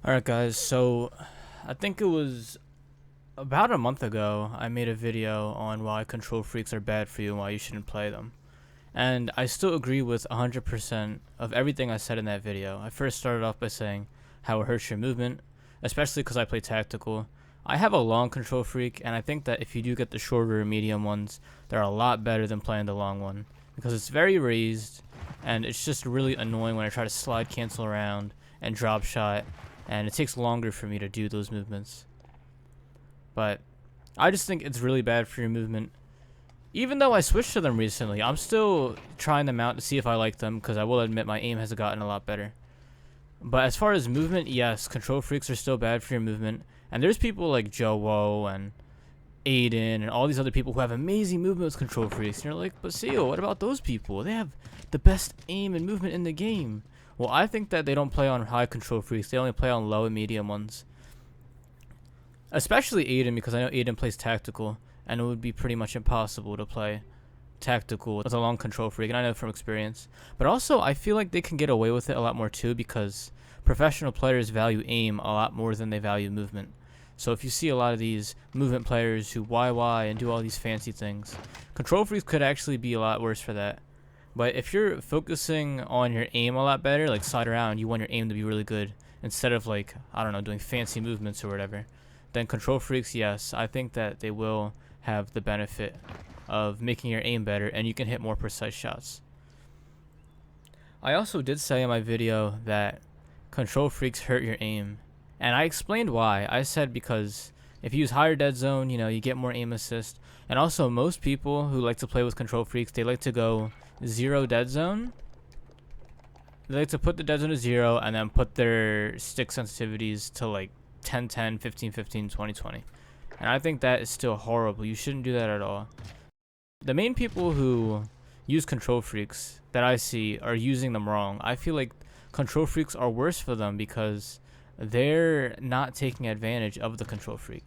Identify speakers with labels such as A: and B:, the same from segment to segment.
A: Alright guys, so I think it was about a month ago I made a video on why control freaks are bad for you and why you shouldn't play them. And I still agree with 100% of everything I said in that video. I first started off by saying how it hurts your movement, especially because I play tactical. I have a long control freak, and I think that if you do get the shorter or medium ones, they're a lot better than playing the long one, because it's very raised and it's just really annoying when I try to slide cancel around and drop shot, and it takes longer for me to do those movements. But I just think it's really bad for your movement. Even though I switched to them recently, I'm still trying them out to see if I like them, because I will admit my aim has gotten a lot better. But as far as movement, yes, control freaks are still bad for your movement. And there's people like Joe and Aiden and all these other people who have amazing movement with control freaks. And you're like, but Seal, what about those people? They have the best aim and movement in the game. Well, I think that they don't play on high control freaks. They only play on low and medium ones. Especially Aiden, because I know Aiden plays tactical, and it would be pretty much impossible to play tactical with a long control freak, and I know from experience. But also, I feel like they can get away with it a lot more too, because professional players value aim a lot more than they value movement. So if you see a lot of these movement players who YY and do all these fancy things, control freaks could actually be a lot worse for that. But if you're focusing on your aim a lot better, like slide around, you want your aim to be really good, instead of like, I don't know, doing fancy movements or whatever, then control freaks, yes, I think that they will have the benefit of making your aim better, and you can hit more precise shots. I also did say in my video that control freaks hurt your aim, and I explained why. I said because if you use higher dead zone, you get more aim assist, and also most people who like to play with control freaks, they like to go 0 dead zone. They like to put the dead zone to 0 and then put their stick sensitivities to like 10-10, 15-15, 20-20. And I think that is still horrible. You shouldn't do that at all. The main people who use control freaks that I see are using them wrong. I feel like control freaks are worse for them because they're not taking advantage of the control freak.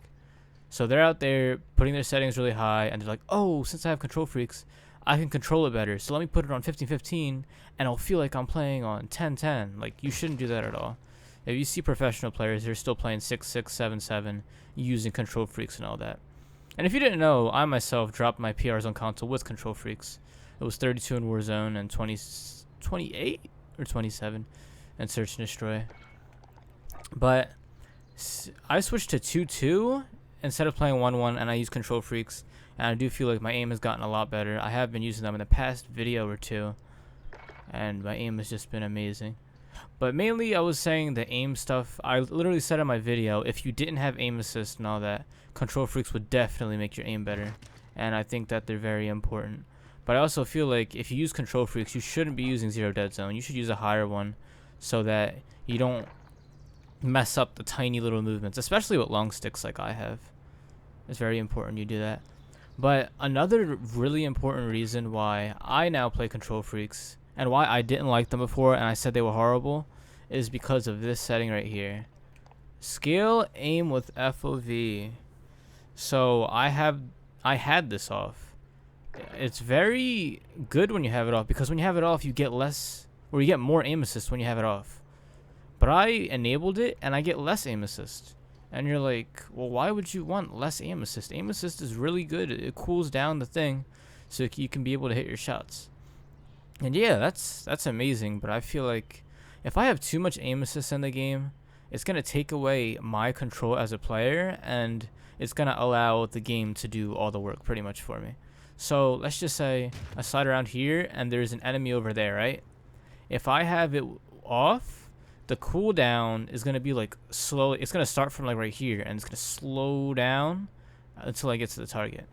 A: So they're out there putting their settings really high, and they're like, oh, since I have control freaks, I can control it better. So let me put it on 15-15, and I'll feel like I'm playing on 10-10. Like, you shouldn't do that at all. If you see professional players, they're still playing 6-6, 7-7, using control freaks and all that. And if you didn't know, I myself dropped my PRs on console with control freaks. It was 32 in Warzone and 28 or 27 in Search and Destroy. But I switched to 2-2 instead of playing 1-1, and I use control freaks. And I do feel like my aim has gotten a lot better. I have been using them in the past video or two, and my aim has just been amazing. But mainly I was saying the aim stuff. I literally said in my video, if you didn't have aim assist and all that, control freaks would definitely make your aim better. And I think that they're very important. But I also feel like if you use control freaks, you shouldn't be using 0 dead zone. You should use a higher one so that you don't mess up the tiny little movements, especially with long sticks like I have. It's very important you do that. But another really important reason why I now play control freaks, and why I didn't like them before and I said they were horrible, is because of this setting right here. Scale aim with FOV. So I had this off. It's very good when you have it off, because when you have it off you get less, or you get more aim assist when you have it off. But I enabled it and I get less aim assist. And you're like, well, why would you want less aim assist? Aim assist is really good. It cools down the thing so you can be able to hit your shots. And yeah, that's amazing, but I feel like if I have too much aim assist in the game, it's going to take away my control as a player, and it's going to allow the game to do all the work pretty much for me. So let's just say I slide around here and there's an enemy over there, right? If I have it off, the cooldown is going to be like slowly. It's going to start from like right here, and it's going to slow down until I get to the target.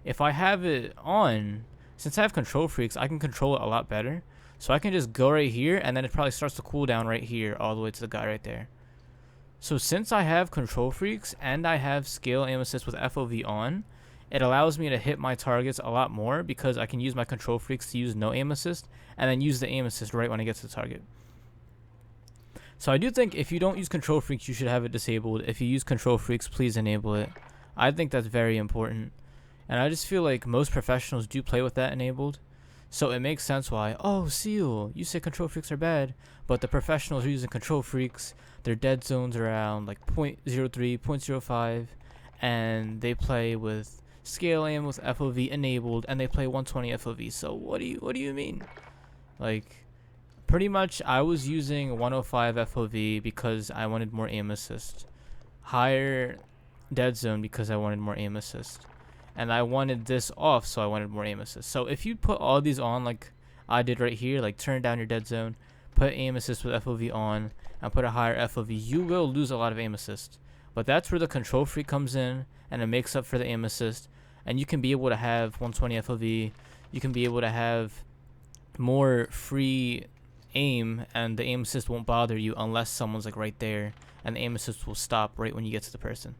A: If I have it on, since I have control freaks, I can control it a lot better. So I can just go right here, and then it probably starts to cool down right here all the way to the guy right there. So since I have control freaks and I have scale aim assist with FOV on, it allows me to hit my targets a lot more, because I can use my control freaks to use no aim assist, and then use the aim assist right when I get to the target. So I do think if you don't use control freaks, you should have it disabled. If you use control freaks, please enable it. I think that's very important. And I just feel like most professionals do play with that enabled. So it makes sense why, oh, Seal, you say control freaks are bad, but the professionals are using control freaks. Their dead zones around like 0.03, 0.05, and they play with scale aim with FOV enabled, and they play 120 FOV. So what do you mean? Like, pretty much I was using 105 FOV because I wanted more aim assist, higher dead zone because I wanted more aim assist, and I wanted this off, so I wanted more aim assist. So if you put all these on like I did right here, like turn down your dead zone, put aim assist with FOV on, and put a higher FOV, you will lose a lot of aim assist. But that's where the control freak comes in, and it makes up for the aim assist, and you can be able to have 120 FOV, you can be able to have more free aim, and the aim assist won't bother you unless someone's like right there, and the aim assist will stop right when you get to the person.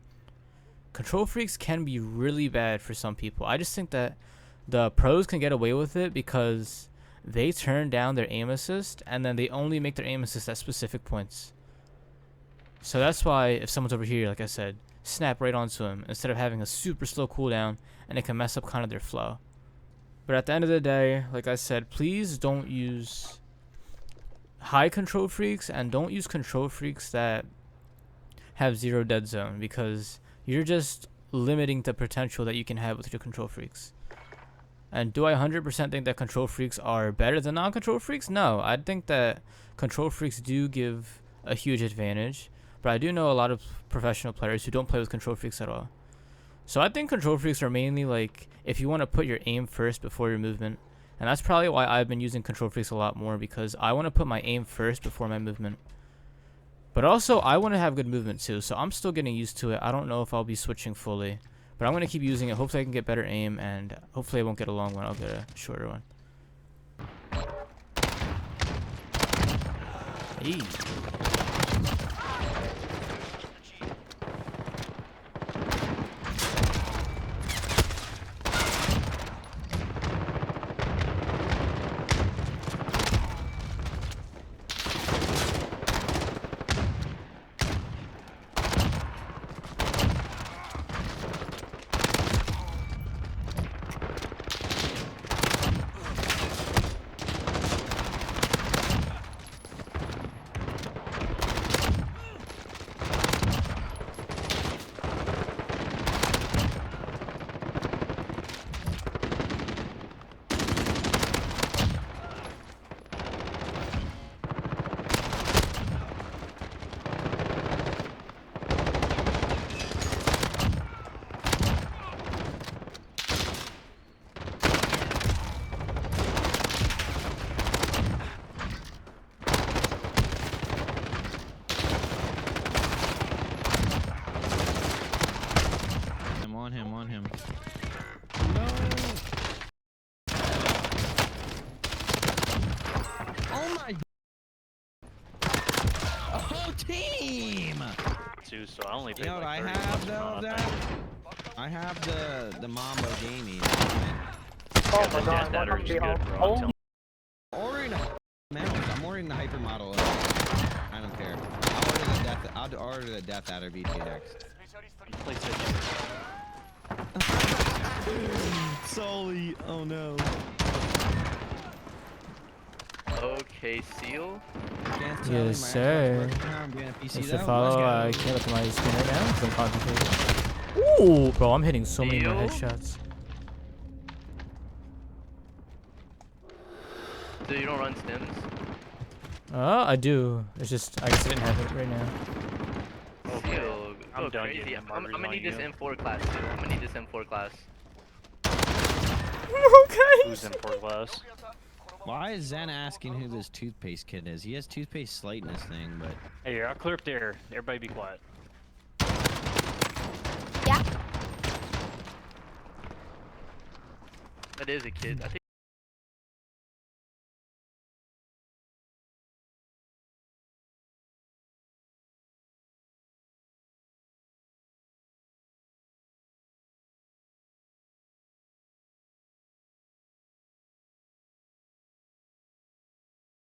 A: Control freaks can be really bad for some people. I just think that the pros can get away with it because they turn down their aim assist, and then they only make their aim assist at specific points. So that's why if someone's over here, like I said, snap right onto him instead of having a super slow cooldown, and it can mess up kind of their flow. But at the end of the day, like I said, please don't use high control freaks, and don't use control freaks that have 0 dead zone, because you're just limiting the potential that you can have with your control freaks. And do I 100% think that control freaks are better than non-control freaks? No, I think that control freaks do give a huge advantage, but I do know a lot of professional players who don't play with control freaks at all. So I think control freaks are mainly like if you want to put your aim first before your movement, and that's probably why I've been using control freaks a lot more, because I want to put my aim first before my movement. But also, I want to have good movement too, so I'm still getting used to it. I don't know if I'll be switching fully, but I'm going to keep using it. Hopefully I can get better aim, and hopefully I won't get a long one. I'll get a shorter one. Hey.
B: On him.
C: No. Oh my. A whole team.
D: Too, so I only
C: You know what I have though of that? I have the Mambo gaming.
D: Oh my god, that is good, bro. I'm
C: Ordering a mouse. I'm ordering the hyper model. I don't care. I'll order the Death Adder BT next. Sully, oh no.
E: Okay, Seal.
A: Yes, sir. Thanks for follow. I can't look at my screen right now because I'm concentrating. Ooh, bro, I'm hitting so many more headshots.
E: So you don't run stims?
A: I do. It's just I guess I didn't have it right now.
E: Okay. Seal,
D: I'm done
E: crazy.
D: getting
E: I'm
D: martyrs
E: gonna
D: on
E: need this
D: you.
E: M4 class, Seal. I'm gonna need this M4 class.
A: Okay.
D: Who's in for less?
C: Why is Zen asking who this toothpaste kid is? He has toothpaste slight in his thing, but...
D: Hey, I'll clear up there. Everybody be quiet.
F: Yeah.
E: That is a kid. I think